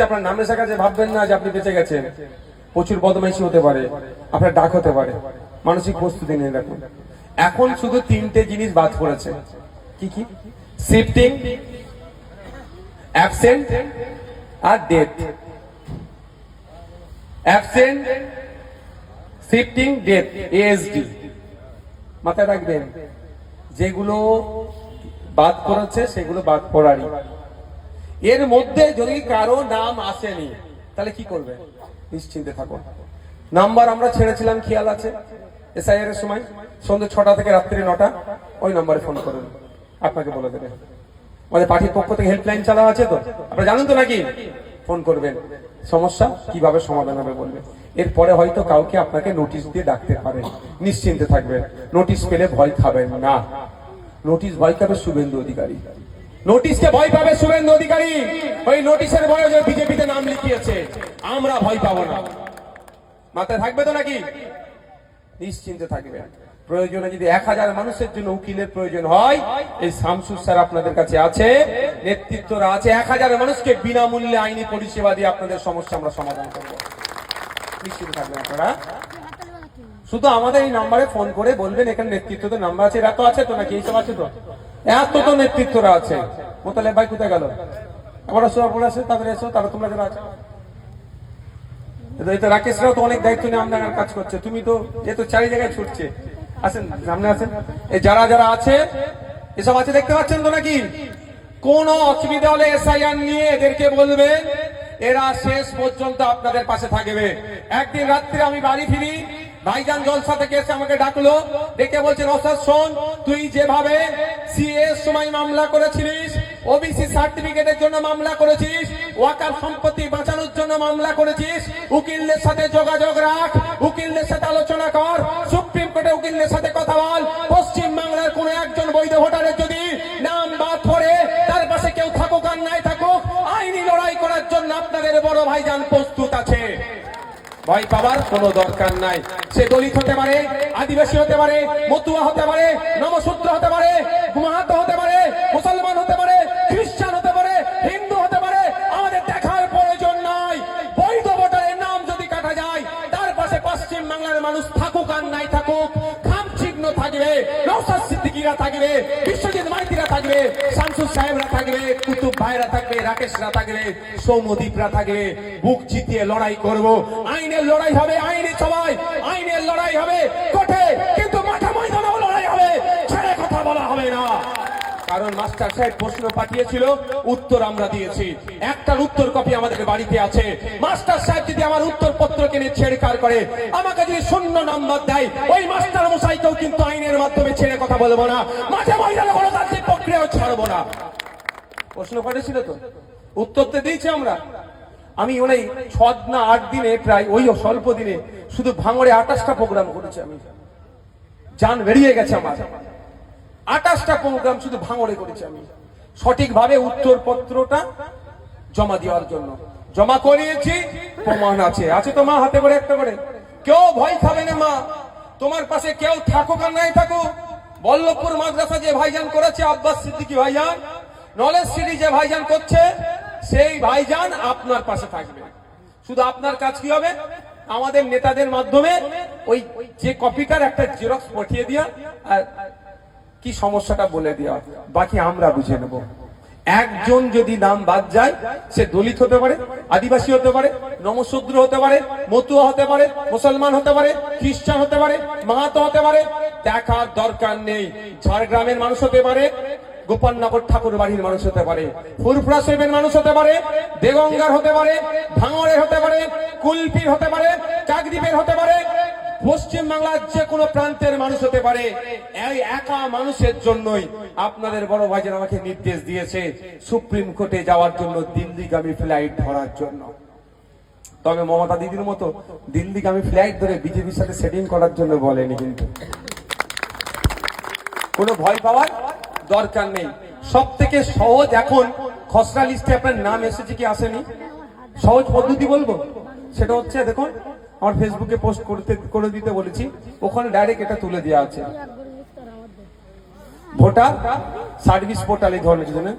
আপনার নামের কাছে ভাববেন না যে আপনি বেঁচে গেছেন। প্রচুর বদমাইশি হতে পারে, আপনার ডাক হতে পারে, মানসিক প্রস্তুতি নিয়ে রাখুন। এখন শুধু তিনটে জিনিস বাদ পড়েছে। কি কি? শিফটিং, অ্যাবসেন্ট আর death. Absent, shifting, death, ASD মাথায় রাখবেন। যেগুলো বাদ পড়েছে সেগুলো বাদ পড়ারই। এর মধ্যে যদি কারো নাম আসেনি তাহলে কি করবে? নিশ্চিন্তে থাকুন। নাম্বার আমরা ছেড়েছিলাম, খেয়াল আছে? এসআইআর এর সময় সন্ধ্যে 6টা থেকে রাত্রি 9টা, ওই নাম্বারে ফোন করুন, আপনাকে বলে দেবে। আমাদের পার্টির পক্ষ থেকে হেল্পলাইন চালা আছে, তো আপনারা জানেন তো নাকি? ফোন করবেন, সমস্যা কিভাবে সমাধান হবে বলবেন। এরপরে হয়তো কাউকে আপনাকে নোটিশ দিয়ে ডাকতে পারে, নিশ্চিন্তে থাকবেন। নোটিশ পেলে ভয় খাবেন না। নোটিশ ভয় খাবে শুভেন্দু অধিকারী, নোটিশকে ভয় পাবে শুভেন্দু অধিকারী। ওই নোটিশের ভয়ে যে বিজেপিতে নাম লিখিয়েছে, আমরা ভয় পাবো না। মাথায় থাকবে তো নাকি? নিশ্চিন্তে থাকবে। প্রয়োজনে যদি 1000 মানুষের জন্য উকিলের প্রয়োজন হয়, এই শামসুর স্যার আপনাদের কাছে আছে, নেতৃত্বরা আছে। 1000 মানুষকে বিনামূল্যে আইনি পরিষেবা দিয়ে আপনাদের সমস্যা আমরা সমাধান করবো। নিশ্চিন্তে থাকবেন আপনারা। শুধু আমাদের এই নাম্বারে ফোন করে বলবেন এখানে নেতৃত্বদের নাম্বার আছে। এরা তো আছে তো নাকি? এইসব আছে তো? এত তো নেতৃত্বরা আছে। মোতালেব ভাই কোথায় গেল? আমরা সবাই আছে, তাদের এসো, তারা তোমরা যারা আছে। রাকেশরাও তো অনেক দায়িত্ব নিয়ে আপনার কাজ করছে। তুমি তো যেহেতু 4 জায়গায় ছুটছে। আসেন সামনে আসেন। এই যারা যারা আছে এসব আছে, দেখতে পাচ্ছেন তো নাকি? কোন অসুবিধা হলে এসআইআর নিয়ে এদেরকে বলবেন, এরা শেষ পর্যন্ত আপনাদের পাশে থাকবে। একদিন রাত্রে আমি বাড়ি ফিরি, ভাইজান জলসা থেকে এসে আমাকে ডাকলো, ডেকে বলছেন ওস্তাদ শোন, তুই যেভাবে সিএ সময় মামলা করেছিলিস, ওবিসি সার্টিফিকেটের জন্য মামলা করেছিস, ওয়াকার সম্পত্তি বাঁচানোর জন্য মামলা করেছিস, উকিলদের সাথে যোগাযোগ রাখ, উকিলদের সাথে আলোচনা কর, সুপ্রিম কোর্টে উকিলদের সাথে কথা বল। পশ্চিম বাংলার কোন একজন বৈধ ভোটারের যদি নাম বাদ পড়ে, তার পাশে কেউ থাকুক আর নাই থাকুক, আইনি লড়াই করার জন্য আপনাদের বড় ভাইজান প্রস্তুত আছে। ভয় পাওয়ার কোনো দরকার নাই। সে দলিত হতে পারে, আদিবাসী হতে পারে, মতুয়া হতে পারে, নমশূদ্র হতে পারে, মাহাতো হতে পারে, মুসলমান হতে পারে, খ্রিস্টান হতে পারে, হিন্দু হতে পারে। আমাদের দেখার প্রয়োজন নাই। বৈধ ভোটারের নাম যদি কাটা যায়, তার পাশে পশ্চিম বাংলার মানুষ থাকুক আর নাই থাকুক, খামচিহ্ন থাকবে, নওশাদ সিদ্দিকীরা থাকবে, বিশ্বজিৎ মাইতিরা থাকবে, শামসুর সাহেবরা থাকবে, কুতুব ভাইরা থাকবে, রাকেশরা থাকবে, সৌম্যদীপরা থাকবে। বুক চিতিয়ে লড়াই করব। আইনের লড়াই হবে, আইনি সবাই আইনের লড়াই হবে কোর্টে, কিন্তু মাঠে ময়দানেও লড়াই হবে, ছেড়ে কথা বলা হবে না। কারণ মাস্টার সাহেব প্রশ্ন পাঠিয়েছিল, উত্তর আমরা দিয়েছি। একটার উত্তর কপি আমাদের বাড়িতে আছে। মাস্টার সাহেব যদি আমার উত্তর পত্রকে নিয়ে ছেড়কার করে, আমাকে যদি 0 নাম্বার দেয়, ওই মাস্টার মশাইকেও কিন্তু আইনের মাধ্যমে ছেড়ে কথা বলবো না, মাঠে ময়দানে গণতান্ত্রিক প্রক্রিয়াও ছাড়বো না। প্রশ্ন করেছিল তো, উত্তর তো দিয়েছি আমরা। আমি ওই 6 না 8 দিনে, প্রায় ওই স্বল্প দিনে শুধু ভাঙড়ে 28টা প্রোগ্রাম করেছি। আমি জান বেরিয়ে গেছে আমার। 28টা প্রোগ্রাম শুধু ভাঙড়ে করেছি আমি, সঠিকভাবে উত্তরপত্রটা জমা দেওয়ার জন্য। জমা করিয়েছি, প্রমাণ আছে। আছে তো মা, হাতে করে একটা করে। কেউ ভয় খাবে না মা, তোমার পাশে কেউ থাকুক আর নাই থাকুক। বল্লভপুর মাদ্রাসা যে ভাইজান করেছে, আব্বাস সিদ্দিকী ভাইজান, নলেজ সিটি যে ভাইজান করছে, সেই ভাইজান আপনার পাশে থাকবে। শুধু আপনার কাজ কি হবে? আমাদের নেতাদের মাধ্যমে ওই যে কপিটার একটা জেরক্স পাঠিয়ে দিয়া আর কি সমস্যাটা বলে দেওয়া, বাকি আমরা বুঝে নেব। একজন যদি নাম বাদ যায়, সে দলিত হতে পারে, আদিবাসী হতে পারে, নমশূদ্র হতে পারে, মতুয়া হতে পারে, মুসলমান হতে পারে, খ্রিস্টান হতে পারে, মাহাতো হতে পারে, দেখার দরকার নেই। ঝাড়গ্রামের মানুষ হতে পারে, গোপালনগর ঠাকুর বাড়ির মানুষ হতে পারে, ফুরফুরা শরীফের মানুষ হতে পারে, দেগঙ্গার হতে পারে, ভাঙড়ের হতে পারে, কুলপির হতে পারে, কাকদ্বীপের হতে পারে, পশ্চিম বাংলার যে কোনো প্রান্তের মানুষ হতে পারে। এই একা মানুষের জন্যই আপনাদের বড় ভাইজান আমাকে নির্দেশ দিয়েছে সুপ্রিম কোর্টে যাওয়ার জন্য, দিল্লিগামী ফ্লাইট ধরার জন্য। তবে মমতা দিদির মতো দিল্লিগামী ফ্লাইট ধরে বিজেপির সাথে সেটিং করার জন্য বলেনি। কিন্তু কোনো ভয় পাওয়ার দরকার নেই। সব থেকে সহজ, এখন খসড়া লিস্টে আপনার নাম এসেছে কি আসেনি, সহজ পদ্ধতি বলবো। সেটা হচ্ছে, দেখুন আমার ফেসবুকে পোস্ট করে দিতে বলেছি, ওখানে ডাইরেক্ট এটা তুলে দেওয়া আছে। ভোটার সার্ভিস পোর্টাল এই ধরনের